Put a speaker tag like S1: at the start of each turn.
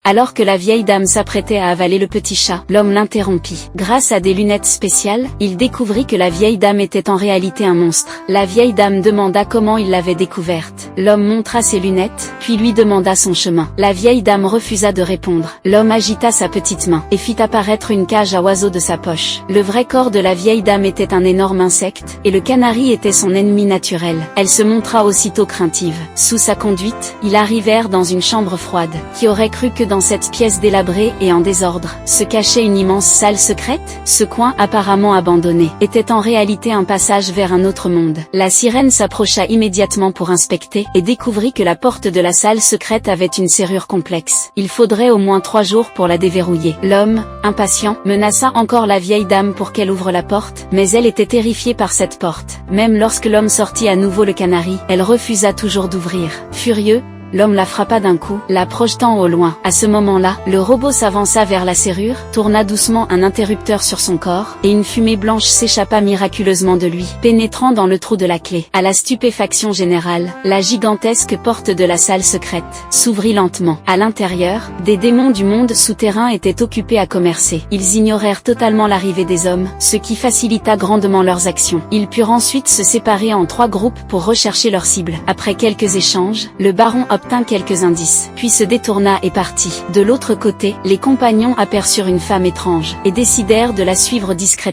S1: Alors que la vieille dame s'apprêtait à avaler le petit chat, l'homme l'interrompit. Grâce à des lunettes spéciales, il découvrit que la vieille dame était en réalité un monstre. La vieille dame demanda comment il l'avait découverte. L'homme montra ses lunettes, puis lui demanda son chemin. La vieille dame refusa de répondre. L'homme agita sa petite main, et fit apparaître une cage à oiseaux de sa poche. Le vrai corps de la vieille dame était un énorme insecte, et le canari était son ennemi naturel. Elle se montra aussitôt craintive. Sous sa conduite, ils arrivèrent dans une chambre froide. Qui aurait cru que dans cette pièce délabrée et en désordre, se cachait une immense salle secrète? Ce coin, apparemment abandonné, était en réalité un passage vers un autre monde. La sirène s'approcha immédiatement pour inspecter, et découvrit que la porte de la salle secrète avait une serrure complexe. Il faudrait au moins 3 jours pour la déverrouiller. L'homme, impatient, menaça encore la vieille dame pour qu'elle ouvre la porte, mais elle était terrifiée par cette porte. Même lorsque l'homme sortit à nouveau le canari, elle refusa toujours d'ouvrir. Furieux, l'homme la frappa d'un coup, la projetant au loin. À ce moment-là, le robot s'avança vers la serrure, tourna doucement un interrupteur sur son corps, et une fumée blanche s'échappa miraculeusement de lui, pénétrant dans le trou de la clé. À la stupéfaction générale, la gigantesque porte de la salle secrète s'ouvrit lentement. À l'intérieur, des démons du monde souterrain étaient occupés à commercer. Ils ignorèrent totalement l'arrivée des hommes, ce qui facilita grandement leurs actions. Ils purent ensuite se séparer en 3 groupes pour rechercher leur cible. Après quelques échanges, le baron obtint quelques indices, puis se détourna et partit. De l'autre côté, les compagnons aperçurent une femme étrange, et décidèrent de la suivre discrètement.